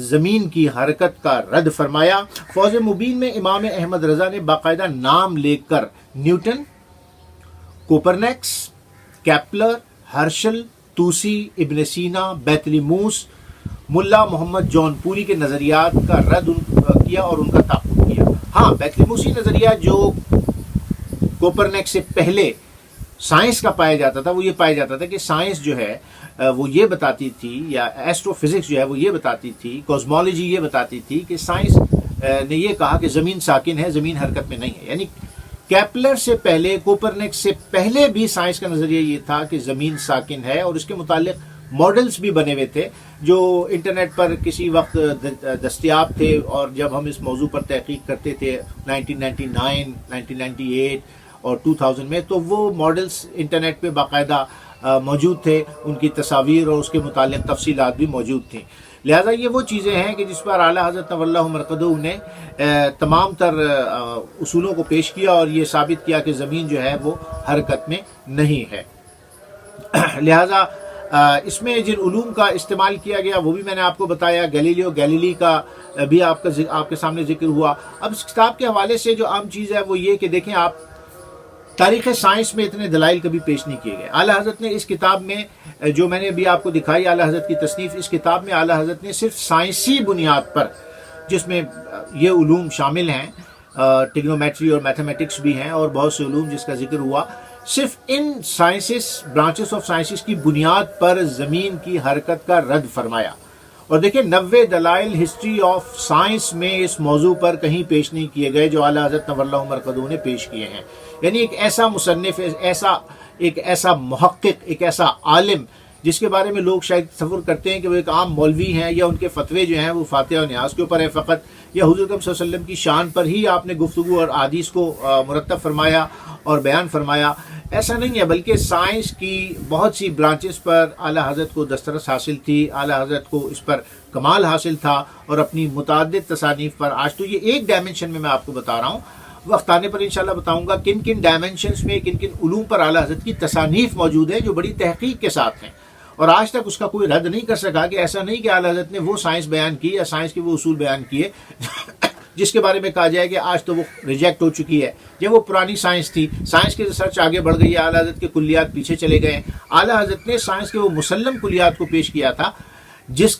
زمین کی حرکت کا رد فرمایا۔ فوز مبین میں امام احمد رضا نے باقاعدہ نام لے کر Newton, Copernicus, Kepler, Herschel, Tausi, ابن سینا، بیتلیموس، ملا محمد جون پوری کے نظریات کا رد کیا اور ان کا تعاقب کیا۔ ہاں، بیتلیموسی نظریہ جو کوپرنیکس سے پہلے سائنس کا پایا جاتا تھا، وہ یہ پایا جاتا تھا کہ سائنس جو ہے وہ یہ بتاتی تھی، یا ایسٹرو فزکس جو ہے وہ یہ بتاتی تھی، کوزمولوجی یہ بتاتی تھی کہ سائنس نے یہ کہا کہ زمین ساکن ہے، زمین حرکت میں نہیں ہے۔ یعنی کیپلر سے پہلے، کوپرنیکس سے پہلے بھی سائنس کا نظریہ یہ تھا کہ زمین ساکن ہے، اور اس کے متعلق ماڈلز بھی بنے ہوئے تھے جو انٹرنیٹ پر کسی وقت دستیاب تھے، اور جب ہم اس موضوع پر تحقیق کرتے تھے 1999، 1998 اور 2000 میں، تو وہ ماڈلز انٹرنیٹ پہ باقاعدہ موجود تھے، ان کی تصاویر اور اس کے متعلق تفصیلات بھی موجود تھیں۔ لہٰذا یہ وہ چیزیں ہیں کہ جس پر اعلیٰ حضرت نور اللہ مرقدہ نے تمام تر اصولوں کو پیش کیا اور یہ ثابت کیا کہ زمین جو ہے وہ حرکت میں نہیں ہے۔ لہٰذا اس میں جن علوم کا استعمال کیا گیا وہ بھی میں نے آپ کو بتایا، گیلیلی کا بھی آپ کے سامنے ذکر ہوا۔ اب اس کتاب کے حوالے سے جو عام چیز ہے وہ یہ کہ دیکھیں، آپ تاریخ سائنس میں اتنے دلائل کبھی پیش نہیں کیے گئے۔ اعلیٰ حضرت نے اس کتاب میں جو میں نے ابھی آپ کو دکھائی اعلیٰ حضرت کی تصنیف، اس کتاب میں اعلیٰ حضرت نے صرف سائنسی بنیاد پر، جس میں یہ علوم شامل ہیں، ٹیگنومیٹری اور میتھمیٹکس بھی ہیں اور بہت سے علوم جس کا ذکر ہوا، صرف ان سائنسز، برانچز آف سائنسز کی بنیاد پر زمین کی حرکت کا رد فرمایا۔ اور دیکھیں 90 دلائل ہسٹری آف سائنس میں اس موضوع پر کہیں پیش نہیں کیے گئے جو اعلیٰ حضرت نور اللہ مرقدہ نے پیش کیے ہیں۔ یعنی ایک ایسا مصنف، ایک ایسا محقق، ایک ایسا عالم جس کے بارے میں لوگ شاید تصور کرتے ہیں کہ وہ ایک عام مولوی ہیں، یا ان کے فتوے جو ہیں وہ فاتحہ و نیاز کے اوپر ہے فقط، یا حضور اکرم صلی اللہ علیہ وسلم کی شان پر ہی آپ نے گفتگو اور احادیث کو مرتب فرمایا اور بیان فرمایا، ایسا نہیں ہے، بلکہ سائنس کی بہت سی برانچز پر اعلیٰ حضرت کو دسترس حاصل تھی، اعلیٰ حضرت کو اس پر کمال حاصل تھا، اور اپنی متعدد تصانیف پر، آج تو یہ ایک ڈائمنشن میں آپ کو بتا رہا ہوں، وقت آنے پر انشاءاللہ بتاؤں گا کن کن ڈائمنشنز میں، کن کن علوم پر اعلیٰ حضرت کی تصانیف موجود ہیں جو بڑی تحقیق کے ساتھ ہیں، اور آج تک اس کا کوئی رد نہیں کر سکا کہ ایسا نہیں کہ اعلیٰ حضرت نے وہ سائنس بیان کی یا سائنس کے وہ اصول بیان کیے جس کے بارے میں کہا جائے کہ آج تو وہ ریجیکٹ ہو چکی ہے، یہ وہ پرانی سائنس تھی، سائنس کی ریسرچ آگے بڑھ گئی ہے، اعلیٰ حضرت کے کلیات پیچھے چلے گئے ہیں۔ اعلیٰ حضرت نے سائنس کے وہ مسلم کلیات کو پیش کیا تھا جس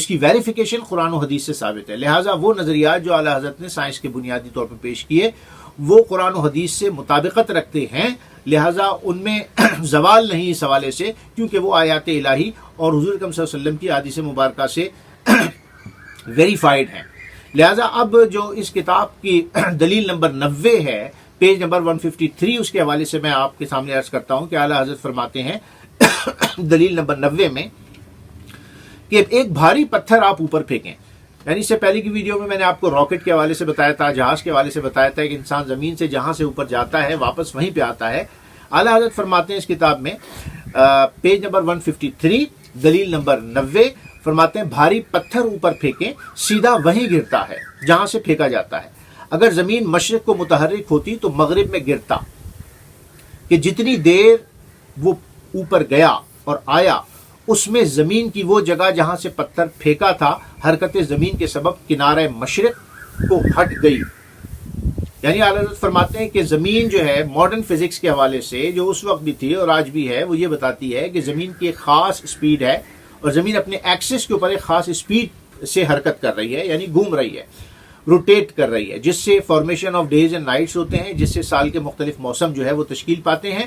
کی ویریفیکیشن قرآن و حدیث سے ثابت ہے۔ لہٰذا وہ نظریات جو اعلیٰ حضرت نے سائنس کے بنیادی طور پر پیش کیے وہ قرآن و حدیث سے مطابقت رکھتے ہیں، لہٰذا ان میں زوال نہیں اس حوالے سے، کیونکہ وہ آیات الہی اور حضور اکرم صلی اللہ علیہ وسلم کی احادیث مبارکہ سے ویریفائڈ ہیں۔ لہٰذا اب جو اس کتاب کی دلیل نمبر 90 ہے، پیج نمبر 153، اس کے حوالے سے میں آپ کے سامنے عرض کرتا ہوں کہ اعلیٰ حضرت فرماتے ہیں دلیل نمبر 90 میں کہ ایک بھاری پتھر آپ اوپر پھینکیں، یعنی اس سے پہلے کی ویڈیو میں نے آپ کو راکٹ کے حوالے سے بتایا تھا، جہاز کے حوالے سے بتایا تھا کہ انسان زمین سے جہاں سے اوپر جاتا ہے واپس وہیں پہ آتا ہے۔ اعلیٰ حضرت فرماتے ہیں اس کتاب میں پیج نمبر 153 دلیل نمبر 90، فرماتے ہیں بھاری پتھر اوپر پھینکیں، سیدھا وہیں گرتا ہے جہاں سے پھینکا جاتا ہے۔ اگر زمین مشرق کو متحرک ہوتی تو مغرب میں گرتا، کہ جتنی دیر وہ اوپر گیا اور آیا اس میں زمین کی وہ جگہ جہاں سے پتھر پھینکا تھا حرکت زمین کے سبب کنارہ مشرق کو ہٹ گئی۔ یعنی اعلیٰ حضرت فرماتے ہیں کہ زمین جو ہے ماڈرن فزکس کے حوالے سے جو اس وقت بھی تھی اور آج بھی ہے، وہ یہ بتاتی ہے کہ زمین کی ایک خاص سپیڈ ہے، اور زمین اپنے ایکسس کے اوپر ایک خاص سپیڈ سے حرکت کر رہی ہے، یعنی گھوم رہی ہے، روٹیٹ کر رہی ہے، جس سے formation of days and nights ہوتے ہیں، جس سے سال کے مختلف موسم جو ہے وہ تشکیل پاتے ہیں۔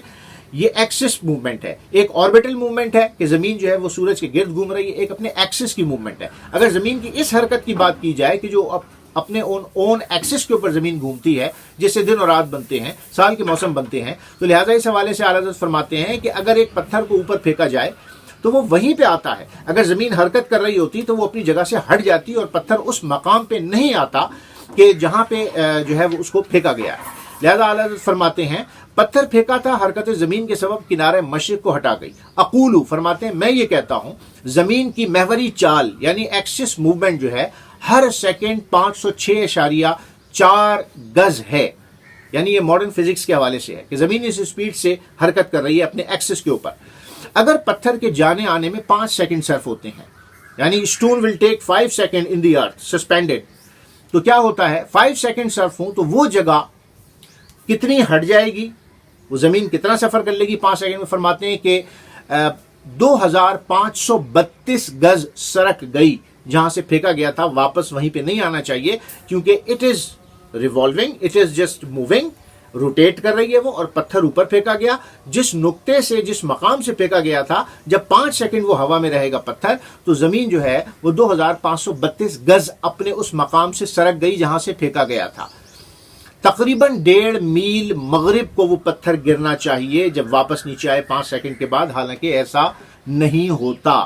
یہ ایکسس موومنٹ ہے، ایک آربیٹل موومنٹ ہے کہ زمین جو ہے وہ سورج کے گرد گھوم رہی ہے، ایک اپنے ایکسس کی موومنٹ ہے۔ اگر زمین کی اس حرکت کی بات کی جائے کہ جو اپنے اون ایکسس کے اوپر زمین گھومتی ہے، جس سے دن اور رات بنتے ہیں، سال کے موسم بنتے ہیں، تو لہٰذا اس حوالے سے اعلیٰ حضرت فرماتے ہیں کہ اگر ایک پتھر کو اوپر پھینکا جائے تو وہ وہیں پہ آتا ہے، اگر زمین حرکت کر رہی ہوتی تو وہ اپنی جگہ سے ہٹ جاتی اور پتھر اس مقام پہ نہیں آتا کہ جہاں پہ جو ہے وہ اس کو پھینکا گیا ہے۔ لہذا اعلیٰ حضرت فرماتے ہیں پتھر پھینکا تھا، حرکت زمین کے سبب کنارے مشرق کو ہٹا گئی۔ اقولو فرماتے ہیں میں یہ کہتا ہوں زمین کی محوری چال یعنی ایکسس موومنٹ جو ہے ہر سیکنڈ 506.4 گز ہے، یعنی یہ ماڈرن فزکس کے حوالے سے ہے کہ زمین اس سپیڈ سے حرکت کر رہی ہے اپنے ایکسس کے اوپر۔ اگر پتھر کے جانے آنے میں 5 سیکنڈ صرف ہوتے ہیں، یعنی stone will take 5 second in the earth suspended. تو کیا ہوتا ہے 5 سیکنڈ صرف ہوں تو وہ جگہ کتنی ہٹ جائے گی, وہ زمین کتنا سفر کر لے گی 5 سیکنڈ میں. فرماتے ہیں کہ 2532 گز سرک گئی جہاں سے پھینکا گیا تھا, واپس وہیں پہ نہیں آنا چاہیے کیونکہ it is revolving, it is just moving, rotate کر رہی ہے وہ, اور پتھر اوپر پھینکا گیا جس نقطے سے جس مقام سے پھینکا گیا تھا. جب 5 سیکنڈ وہ ہوا میں رہے گا پتھر تو زمین جو ہے وہ 2532 گز اپنے اس مقام سے سرک گئی جہاں سے پھینکا گیا تھا. تقریباً 1.5 میل مغرب کو وہ پتھر گرنا چاہیے جب واپس نیچے آئے 5 سیکنڈ کے بعد, حالانکہ ایسا نہیں ہوتا.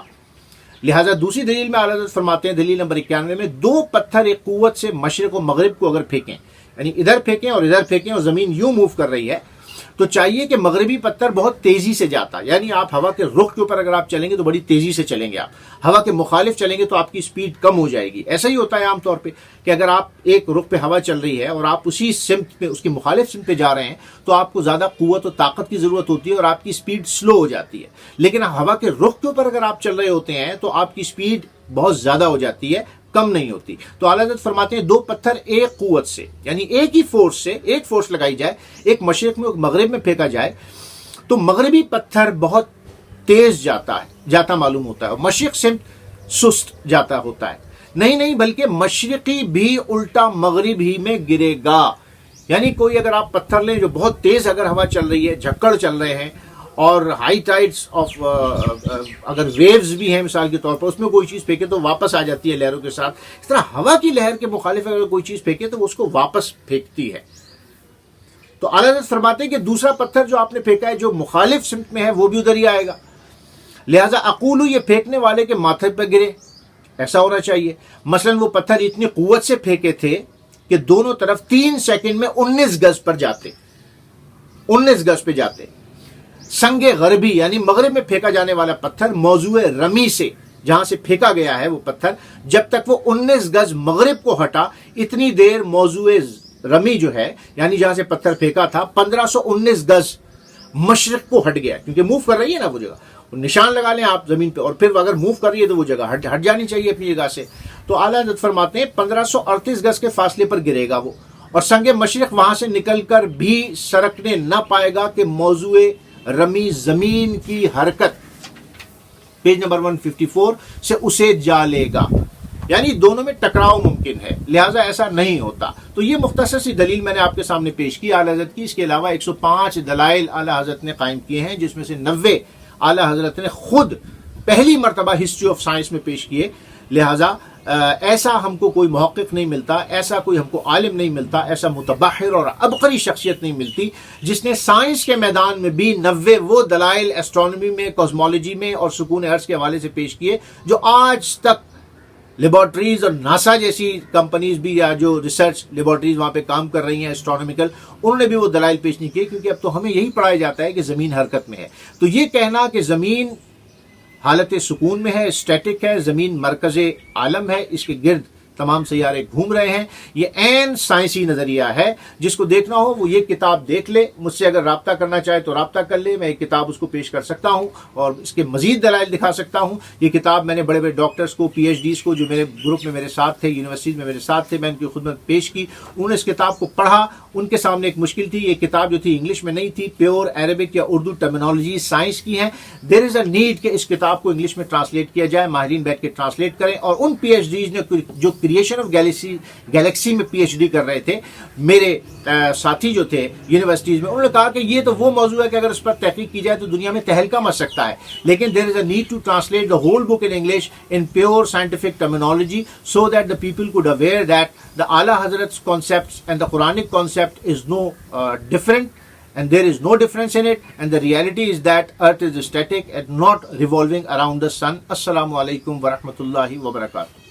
لہٰذا دوسری دلیل میں اعلیٰ حضرت فرماتے ہیں, دلیل نمبر 91 میں, 2 پتھر ایک قوت سے مشرق و مغرب کو اگر پھینکیں, یعنی ادھر پھینکیں اور ادھر پھینکیں اور زمین یوں موو کر رہی ہے, تو چاہیے کہ مغربی پتھر بہت تیزی سے جاتا, یعنی آپ ہوا کے رخ کے اوپر اگر آپ چلیں گے تو بڑی تیزی سے چلیں گے, آپ ہوا کے مخالف چلیں گے تو آپ کی سپیڈ کم ہو جائے گی. ایسا ہی ہوتا ہے عام طور پہ کہ اگر آپ ایک رخ پہ ہوا چل رہی ہے اور آپ اسی سمت پہ, اس کی مخالف سمت پہ جا رہے ہیں, تو آپ کو زیادہ قوت و طاقت کی ضرورت ہوتی ہے اور آپ کی سپیڈ سلو ہو جاتی ہے. لیکن ہوا کے رخ کے اوپر اگر آپ چل رہے ہوتے ہیں تو آپ کی سپیڈ بہت زیادہ ہو جاتی ہے, کم نہیں ہوتی. تو اعلیٰ حضرت فرماتے ہیں 2 پتھر ایک قوت سے, یعنی ایک ہی فورس سے, ایک فورس لگائی جائے, ایک مشرق میں ایک مغرب میں پھینکا جائے تو مغربی پتھر بہت تیز جاتا معلوم ہوتا ہے, اور مشرق سمت سست جاتا ہوتا ہے. نہیں بلکہ مشرقی بھی الٹا مغرب ہی میں گرے گا. یعنی کوئی اگر آپ پتھر لیں جو بہت تیز اگر ہوا چل رہی ہے, جھکڑ چل رہے ہیں, اور ہائی ٹائڈس آف اگر ویوز بھی ہیں مثال کے طور پر, اس میں کوئی چیز پھینکے تو واپس آ جاتی ہے لہروں کے ساتھ. اس طرح ہوا کی لہر کے مخالف اگر کوئی چیز پھینکے تو وہ اس کو واپس پھینکتی ہے. تو اعلیٰ حضرت فرماتے ہیں کہ دوسرا پتھر جو آپ نے پھینکا ہے جو مخالف سمت میں ہے وہ بھی ادھر ہی آئے گا. لہٰذا اقولو یہ پھینکنے والے کے ماتھے پہ گرے, ایسا ہونا چاہیے. مثلا وہ پتھر اتنی قوت سے پھینکے تھے کہ دونوں طرف 3 سیکنڈ میں 19 گز پر جاتے, 19 گز پہ جاتے. سنگ غربی یعنی مغرب میں پھینکا جانے والا پتھر موضوع رمی سے, جہاں سے پھینکا گیا ہے وہ پتھر, جب تک وہ 19 گز مغرب کو ہٹا اتنی دیر موضوع رمی جو ہے, یعنی جہاں سے پتھر پھینکا تھا 1519 گز مشرق کو ہٹ گیا, کیونکہ موو کر رہی ہے نا وہ جگہ. نشان لگا لیں آپ زمین پہ, اور پھر اگر موو کر رہی ہے تو وہ جگہ ہٹ جانی چاہیے اپنی جگہ سے. تو اعلیٰ حضرت فرماتے ہیں 1538 گز کے فاصلے پر گرے گا وہ, اور سنگ مشرق وہاں سے نکل کر بھی سرکنے نہ پائے گا کہ موضوع رمی زمین کی حرکت پیج نمبر 154 سے اسے جا لے گا. یعنی دونوں میں ٹکراؤ ممکن ہے, لہٰذا ایسا نہیں ہوتا. تو یہ مختصر سی دلیل میں نے آپ کے سامنے پیش کی اعلیٰ حضرت کی. اس کے علاوہ 105 دلائل اعلیٰ حضرت نے قائم کیے ہیں, جس میں سے 90 اعلیٰ حضرت نے خود پہلی مرتبہ ہسٹری آف سائنس میں پیش کیے. لہٰذا ایسا ہم کو کوئی محقق نہیں ملتا, ایسا کوئی ہم کو عالم نہیں ملتا, ایسا متبحر اور عبقری شخصیت نہیں ملتی جس نے سائنس کے میدان میں بھی 90 وہ دلائل ایسٹرونومی میں, کاسمولوجی میں اور سکون ارض کے حوالے سے پیش کیے جو آج تک لیبارٹریز اور ناسا جیسی کمپنیز بھی, یا جو ریسرچ لیبارٹریز وہاں پہ کام کر رہی ہیں ایسٹرونومیکل, انہوں نے بھی وہ دلائل پیش نہیں کیے, کیونکہ اب تو ہمیں یہی پڑھایا جاتا ہے کہ زمین حرکت میں ہے. تو یہ کہنا کہ زمین حالت سکون میں ہے, اسٹیٹک ہے, زمین مرکز عالم ہے, اس کے گرد تمام سیارے گھوم رہے ہیں, یہ عین سائنسی نظریہ ہے. جس کو دیکھنا ہو وہ یہ کتاب دیکھ لے, مجھ سے اگر رابطہ کرنا چاہے تو رابطہ کر لے, میں ایک کتاب اس کو پیش کر سکتا ہوں اور اس کے مزید دلائل دکھا سکتا ہوں. یہ کتاب میں نے بڑے بڑے ڈاکٹرز کو, پی ایچ ڈیز کو جو میرے گروپ میں میرے ساتھ تھے, یونیورسٹیز میں میرے ساتھ تھے, میں ان کی خدمت پیش کی. انہوں نے اس کتاب کو پڑھا, ان کے سامنے ایک مشکل تھی, یہ کتاب جو تھی انگلش میں نہیں تھی, پیور عربک یا اردو ٹرمینالوجی سائنس کی ہیں. دیر از اے نیڈ کہ اس کتاب کو انگلش میں ٹرانسلیٹ کیا جائے, ماہرین بیٹھ کے ٹرانسلیٹ کریں. اور ان پی ایچ ڈیز نے جو کریشن آف گیلیکسی میں پی ایچ ڈی کر رہے تھے, میرے ساتھی جو تھے یونیورسٹیز میں, انہوں نے کہا کہ یہ تو وہ موضوع ہے کہ اگر اس پر تحقیق کی جائے تو دنیا میں تہلکہ مچ سکتا ہے, لیکن there is a need to translate the whole book in English in pure scientific terminology so that the people could aware that the Ala Hazrat's concepts and the Quranic concept is no different, and there is no difference in it, and the reality is that earth is static and not revolving around the sun. Assalamu alaikum wa rahmatullahi wa barakatuh.